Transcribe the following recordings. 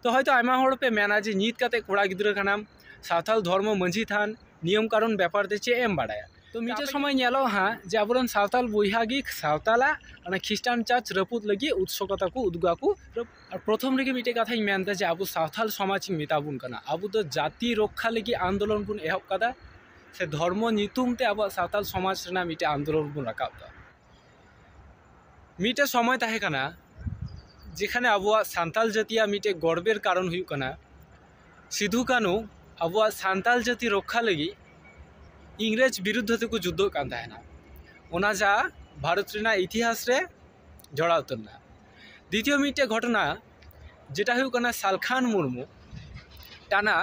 तो हयतो आयमा हड़ पे मेना जे नित काते कोड़ा गिद्रा कानाम सावताल धर्म मंझी थान नियम कानून ব্যাপার ते चे एम बाड़ाया तो मिटे समय नेलो हाँ जे आबोरन सावताल बयहागी सावताला ख्रिस्टान चार्च रपुद लगी उत्सुकता को उद्गा को और प्रथम रेगे मिटे कथा मेनता जे आबो सावताल समाज मेताबुन कना आबो तो जाति रक्षा लगी आंदोलन बुन एहब कदा से धर्म नितुम ते आबो सावताल समाज रेना मिटे आंदोलन बुन राकाबदा मिटे समय ताहे कना जेखाने आबोआ सान्ताल जातिया मिटे गर्वेर कारण हुयु कना सिधु कानु आबोआ सान्ताल जाति रक्षा लगी इंग्रेज बिरुद्ध को युद्ध कान ताहेना ओना जा भारत रेना इतिहास रे जड़ा उतरना द्वितीय मिटे घटना जेटा हुयु कना सालखान मुर्मू टाना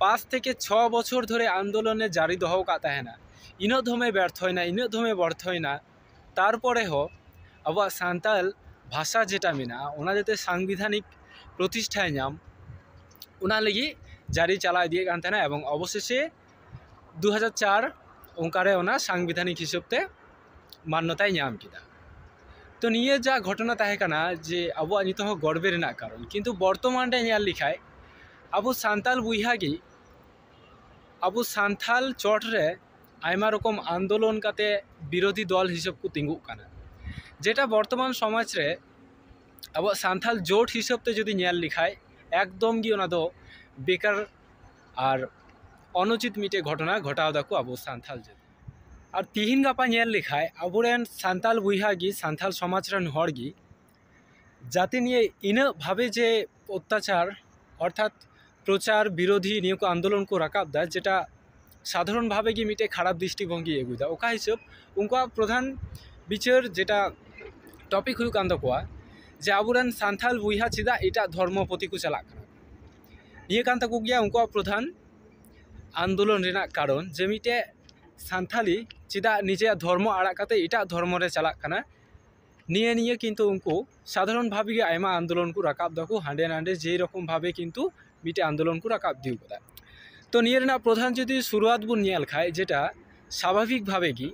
5 থেকে 6 বছর ধরে आंदोलने जारी दहो का ताहेना इनो धमे व्यर्थ होयना इनो धमे व्यर्थ होयना तारपरे हो आबो सान्ताल भाषा जेटा मेना ओना जाते सांविधानिक प्रतिष्ठाय नाम ओना लगी जारी चला दिए कान ताहेना एवं अवशेषे 2004 ओंकारे ओना सांविधानिक हिसाबते मान्यताय नाम किदा तो निये जा घटना ताहे कना जे आबो नितो हो गर्वेर ना कारण किंतु बर्तमान रे नेल लिखाय आबो सान्ताल बुइहागी आबो सान्ताल चोट रे आयमा रकम आंदोलन काते विरोधी दल हिसाब को तिंगु काना जेटा बर्तमान समाज रे आबो सान्ताल जोट हिसाबते जदि नेल लिखाय एकदम गी ओना दो बेकार और अनुचित मिटे घटना घटाव दाको आबो सान्ताल जे और तिहिन गापा नेल लिखाय आबोरेन सान्ताल बुइहागी सान्ताल समाज रेन हड़गी जाति निये इना भावे जे अत्याचार अर्थात प्रचार विरोधी निये को आंदोलन को राकाब दा जेटा साधारण भावे कि मिटे खराब दृष्टिभंगी एगुदा ओका हिसाब उनका प्रधान विचार जेटा टपिक हुयु कान तकोआ जे आबोरेन सान्ताल बुइहा चिदा एटा धर्म प्रति को चला निये कान तको गया उनका प्रधान आंदोलन रेना कारण जे मिटे सान्ताली चिदा निजे धर्म आड़ा काते एटा धर्म रे चला कना निये निये किन्तु उनको साधारण भावे गे आयमा आंदोलन को राकाब दाको हांडे नांडे जे रकम भावे किन्तु मिटे आंदोलन को राकाब दिउ कदा तो निये रेना प्रधान जदि शुरुआत बुन नेल खाय जेटा स्वाभाविक भावे गी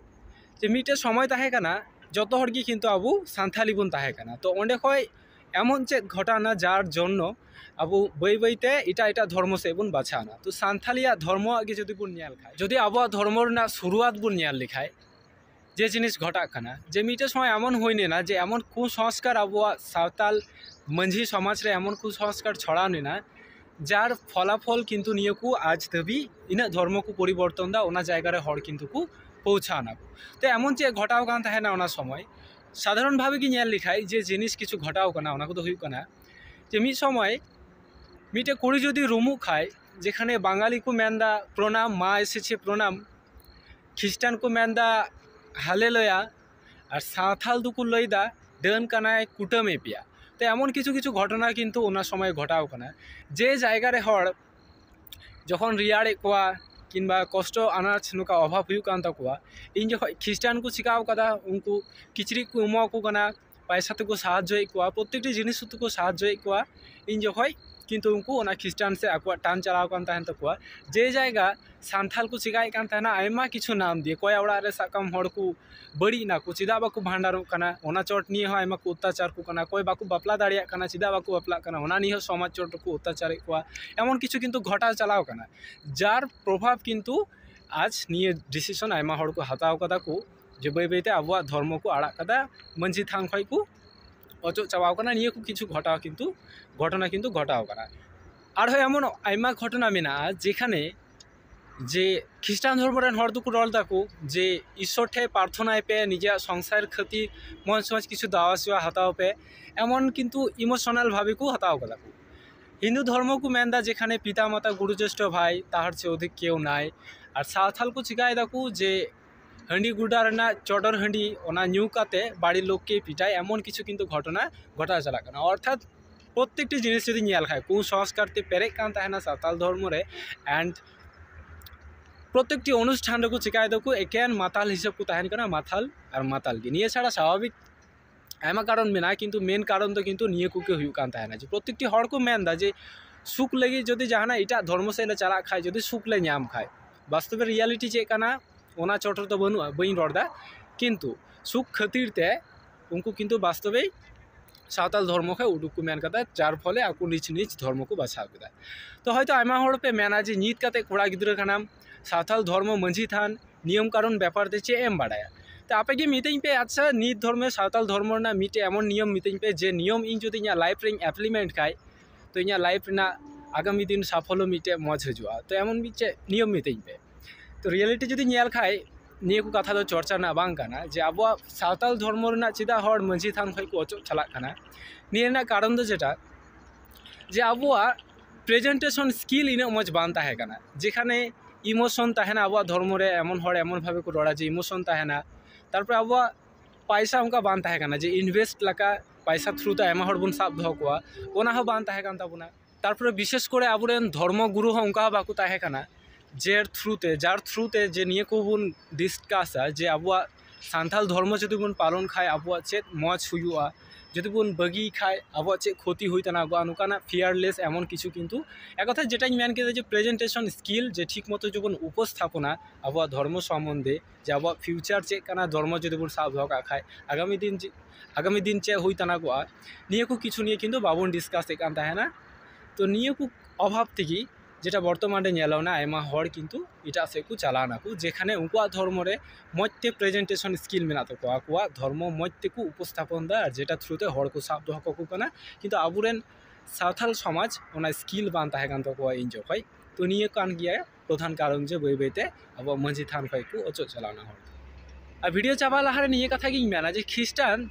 जे मिटे समय ताहे कना जतो हड़गी किन्तु आबो सान्ताली बुन ताहे कना तो ओंडे खय एमन चे घटना जार जन्नो आबो बई बईते एटा एटा धर्म से बुन बाछाना तो सान्तालिया धर्म आगे जदि बुन नेल खाय जदि आबो धर्म रेना शुरुआत बुन नेल लिखाय जे जिनिस घटा कना जे मिटे समय एमन होइने ना जे एमन कुसंस्कार आबो सावताल मंझी समाज रे एमन कुसंस्कार छड़ाने ना जार फलाफल किन्तु निये को आज तभी इना धर्म को परिवर्तन दा ओना जायगा रे हड़ किन्तु को पौঁছাना तो एमन चे घटाव कान ताहेना ओना समय साधारण भावे कि नेल लिखाय जे जिनिस किछु घटाव कना ओना को तो हुयु कना जे मिट समय मिटे कुड़ी जदि रुमु खाय जेखाने बांगाली को मेनदा प्रणाम मा एसेछे प्रणाम ख्रिस्टान को मेनदा हालेलुया और सावताल दुको लईदा डेन कानाय कुटमे पिया तो एमन किछु किछु घटना किन्तु ओना समय घटाव कना जे जायगा रे हड़ जखन रियाड़े कोआ किंबा कष्ट अनाज नुका अभाव हुयु कान तकोआ इन जखन ख्रिस्टान को चिकाव कदा उनको किचरी को एमा को कना पैसा को साहाय्य कोआ प्रत्येकटी जिनिस को साहाय्य कोआ इन जखन किन्तु उनको ओना ख्रिस्टान से आकुआ टान चलाव कान ताहेन तकोआ जे जायगा सान्ताल को चिकाय कान ताहेना आयमा किछु नाम दिए कोया ओड़ा रे साकाम हड़ को बड़ी ना को चिदा बाको भांडारो कना ओना चोट निये हो आयमा को अत्याचार को कना कोई बाको बापला दाड़िया कना चिदा बाको बापला कना ओना निये समाज चोट को अत्याचार कोआ एमन किछु किन्तु घटा चलाव कना जार प्रभाव किन्तु आज निये डिसिशन आयमा हड़ को हताव कदा को जे बई बईते आबोआ धर्म को आड़ा कदा मंझी थांग खय को अचो चावाव कना निये को किछु घटाव किन्तु घटना किन्तु घटाव कना आर एमन आयमा घटना मेना जेखाने जे ख्रिस्टान धर्म रेन हड़ दुको रल दाको जे ईश्वर ठे प्रार्थना पे निजा संसार क्षति मन समाज किछु दावा सेवा हताव पे एमन किन्तु इमोशनल भावे को हताव कदा को हिंदू धर्म को मेनदा जेखाने पिता माता गुरुज्येष्ठ भाई ताहार से अधिक केउ नाय और सावताल को चिकाय दाको जे हंडी गुडा रेना चडर हंडी ओना न्यू काते बाड़ी लोक के पिटाय एमन किछु किन्तु घटना घटा चला कना अर्थात प्रत्येकटी जिनिस जदि नेल खाय कुसंस्कारते पेरेक कान ताहेना सावताल धर्म रे एंड प्रत्येकटी अनुष्ठान को चिकाय दो एकेन माताल हिसाब को ताहेन कना माथाल और माताल की निये छाड़ा स्वाभाविक आयमा कारण मेना किन्तु मेन कारण तो किन्तु निये को के हुयु कान ताहेना जे प्रत्येकटी हड़ को मेन दा जे सुख लगी जदि जहाना एटा धर्म से ले चला खाय जदि सुख ले नाम खाय वास्तव रियलिटी चे कना ओना चोटर तो बनुआ बई रड़दा किन्तु सुख खातिर ते उनको किन्तु वास्तवे सावताल धर्म खै उडुक को मेन कदा जार फले आकु निच निच धर्म को बाछाव कदा तो हयतो आयमा हड़ पे मेना जे नित काते कोड़ा गिद्रा कानाम सावताल धर्म मंझी थान नियम कानून ब्यापार ते चे एम बाडाया तो आपे गे मितें पे अच्छा नित धर्मे सावताल धर्म ना मिटे एमन नियम मितें पे जे नियम इन जो इᱧᱟᱹᱜ लाइफ रे एप्लीमेंट खाय तो इᱧᱟᱹᱜ लाइफ ना आगामी दिन साफल्य मिटे मज हजुआ तो एमन मिटे नियम मितें पे तो रियलिटी जो नेल खाय निये को कथा दो चर्चा ना बांग काना जे आबो सावताल धर्म रना चिदा हड़ मंझी थान खै को अचो चला काना निये ना कारण दो जेटा जे आबो प्रेजेंटेशन स्किल इन मज बान ताहे काना जेखाने इमोशन ताहेना आबो धर्म रे एमन हड़ एमन भावे को रड़ा जे इमोशन ताहेना तारपर आबो पैसा उनका बान ताहे काना जे इनवेस्ट लका पैसा थ्रू तो एमा हड़ बुन साब दो कोआ ओना हो बान ताहे कान ताबुना तारपर विशेष करे आबोरेन धर्म गुरु हो उनका बाकु ताहे काना जार थ्रूते जे निये को बुन डिस्कासा जे आबुआ सान्थाल धर्म जदि बुन पालन खाय आबुआ चेत मज हुयुआ जदि बुन बगी खाय आबुआ चेत क्षति हुई तना आबुआ नुकाना फियारलेस एमन किछु किन्तु एक कथा जेटाई मेन केदे जे प्रेजेंटेशन स्किल जे ठीक मतो जो बुन उपस्थापना आबुआ धर्म सम्बन्धे जे आबुआ फ्यूचर चेक काना धर्म जदि बुन साब धका खाय आगामी दिन चे हुई तना गोआ निये को किछु निये किन्तु बाबुन डिस्कास कान ताहेना तो निये को अभाव तेगी जेटा बर्तमाने नेलोना आयमा हड़ किन्तु इटा से को चलाना को जेखाने उनका धर्म रे मजते प्रेजेंटेशन स्किल मेना तको आकुआ धर्म मजते को उपस्थापन दा जेटा थ्रूते हड़ को साब दो को कना किन्तु आबुरेन सावथाल समाज ओना स्किल बान ताहे कान तको इन जखै तो निये कान गिया प्रधान कारण जे बई बईते अब मंझी थान खै को अचो चलाना हड़ आ वीडियो चाबा लाहारे निये कथा गिं मेना जे ख्रिस्टान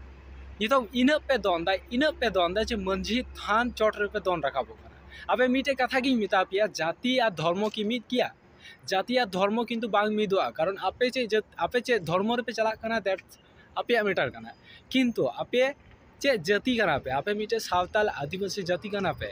नितो इना पे दोंदा जे मंझी थान चोट रे पे दोन राखाबो अबे मीटे कथा की मिता पिया जाति आ धर्म की मित किया जाति आ धर्म किन्तु बांग मिदुआ कारण आपे चे धर्म रे पे चला कना दैट आपे मैटर कना किन्तु आपे चे जाति कना पे आपे मीटे सावताल आदिवासी जाति कना पे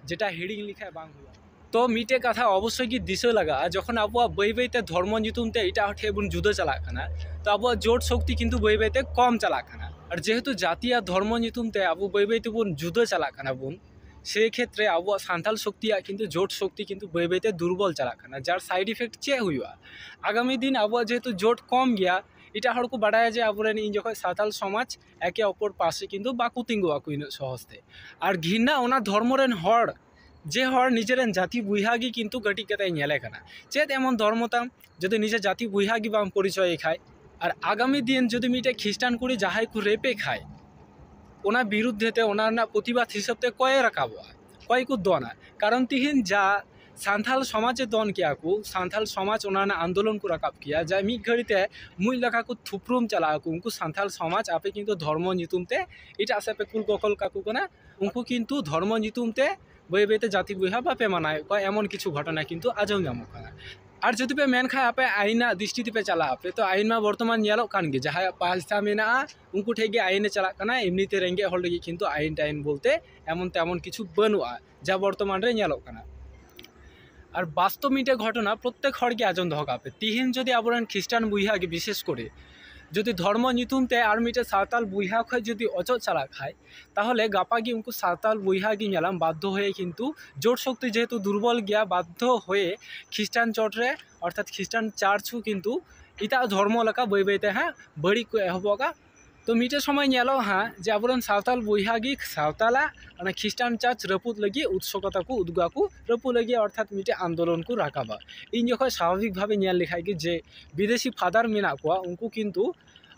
जेटा हेडिंग लिखा बांग हुआ तो मीटे कथा अवश्य की दिशा लगा जखन आबुआ बई बईते धर्म नितुमते इटा हठे बुन जुदा चला कना तो आबुआ जोट शक्ति किन्तु बई बईते कम चला कना और जेहेतु जाति आ धर्म नितुमते आबु बई बईते बुन जुदा चला कना बुन से क्षेत्रे अब सान्थाल शक्ति किन्तु जोट शक्ति किन्तु बई बईते दुर्बल चलाना जार साइड इफेक्ट चे हुआ आगामी दिन अब जेहेतु जोट कम गया इटा हड़ को बाडाया जे आबोरेन इन जखन सावताल समाज एके अपर पासे किन्तु बाकु तिंगुआ को इन सहजते और घिना ओना धर्मरेन हड़ जे हड़ निजेरेन जाति बुइहागी किन्तु गटी कते नेले कना चेत एमन धर्मताम जदि निजे जाति बुइहागी बाम परिचय खाय और आगामी दिन जदि मिटे ख्रिस्टान कुड़ी जहाय को रेपे खाय ओना बिरुद्धते ओना प्रतिबाद हिसाबते कय राखाबो कय को दोना कारण तिहिन जा सान्थाल समाजे दोन किया को सान्थाल समाज ओना आंदोलन को राखाब किया जा मिद घड़ीते मुई लखा को थुपरुम चला को उनको सान्थाल समाज आपे किन्तु धर्म नितुमते इटा आसेपे कुल गकल काकू कना उनको किन्तु धर्म नितुमते बई बईते जाति बुइहा बापे मानाय कय एमन किछु घटना किन्तु आजम जामो कना और जो पे मेन खा आपे आईना दृष्टि पे चला पे तो आईन में बर्तमान नेलो कान गे जहाँ पैसा मेना उनको ठेगे आईने चला कना एमनीते रेंगे हड़ लगी किन्तु आईन टाइन बोलते एमन तेमन किछु बनुआ जा बर्तमान रे नेलो कना और वास्तव मिटे घटना प्रत्येक हड़ के आजम दो पे तिहिन जदि आबोरेन ख्रिस्टान बुइहा के विशेष करे जदि धर्म नितुमते और मिटे सावताल बुइहा खै जदि अचल चला खाय ताहले गापागी उनको सावताल बुइहागी नेलाम बाध्य होये किन्तु जोट शक्ति जेहेतु दुर्बल गया बाध्य होये ख्रिस्टान चोटरे अर्थात ख्रिस्टान चार्चू किन्तु इटा धर्म लका बई बईते हाँ बड़ी को एहबगा तो मिटे समय नेलो हाँ जे आबोरेन सावताल बुइहागी सावताला ख्रिस्टान चार्च रपुद लगी उत्सुकता को उद्गा को रपु लगी अर्थात मिटे आंदोलन को राखाबा इन जखन स्वाभाविक भावे नेल लेखाय कि जे विदेशी फादर मेना को उनको किन्तु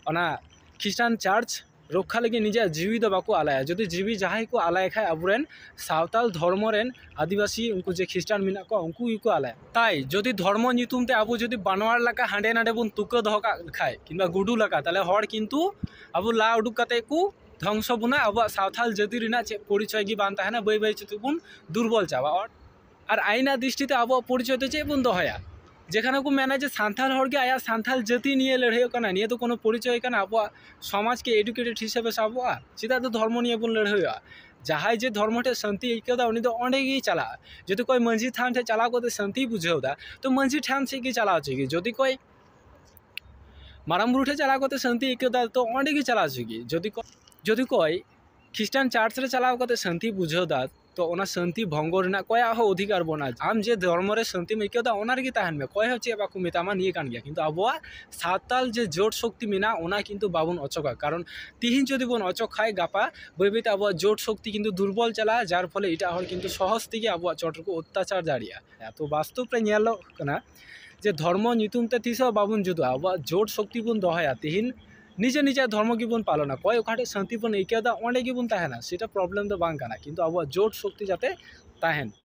ख्रिस्टान चार्च रक्षा लगे निजे जीवी दो बाको आलाया जदि जीवी जहां को आलाय खाय आबोरेन सावताल धर्मरेन आदिवासी उनको जे ख्रिस्टान मेना को उनको इको आलाय ताई जदि धर्म नितुमते आबो जदि बानवार लका हांडे नाडे बुन तुको दहका खाय किंबा गुडू लका ताले हड़ किन्तु आबो ला उडुक कते को ध्वंस बुना अब सावथाल जाति रिना चे परिचय की बान ताहेना बई बई चे बुन दुर्बल चावा और आईना दृष्टिते अब परिचय तो चे बुन दहया जेखाने को मेना जे सान्थाल हड़ के आया सान्थाल जाति निये लड़ाई कना निये तो कोनो परिचय कना अब समाज के एडुकेटेड हिसाबे साबुआ सीधा तो धर्म निये बुन लड़ाई जहां जे धर्मटे शांति इकदा उनी तो अंडे ही चला जदि कोई मंझी थान थे चला को शांति बुझेदा तो मंझी ठान से की चला की जदि कोई मारामुरुठे चला को शांति इकदा तो अंडे ही चला जदि कोई ख्रिस्टान चार्च रे चलाव कते शांति बुझेदा तो तो ओना शांति भंग रेना कोया हो अधिकार बना आम जे धर्म रे शांति में इको दा ओनार गी ताहन में कोय हो चे बाकु मेतामा निये कान गया किंतु आबोआ सावताल जे जोट शक्ति मेना ओना किंतु बाबुन अचका कारण तिहिन जदि बोन अचक खाय गापा बैबैते आबोआ जोट शक्ति किंतु दुर्बल चला जार फले एटा हर किंतु सहज तेगे आबोआ चोट को अत्याचार दाड़िया तो वास्तव रे नेलो कना जे धर्म नितुम ते तीस बाबुन जुदा आबोआ जोट शक्ति बोन दोहया तिहिन निजे निजे धर्म की बन पालना कोई ओखाटे शांति बन इकेदा ओंडे की बन ताहेना सेटा प्रॉब्लम दो बांग काना किंतु आबोआ जोट शक्ति जाते ताहेन।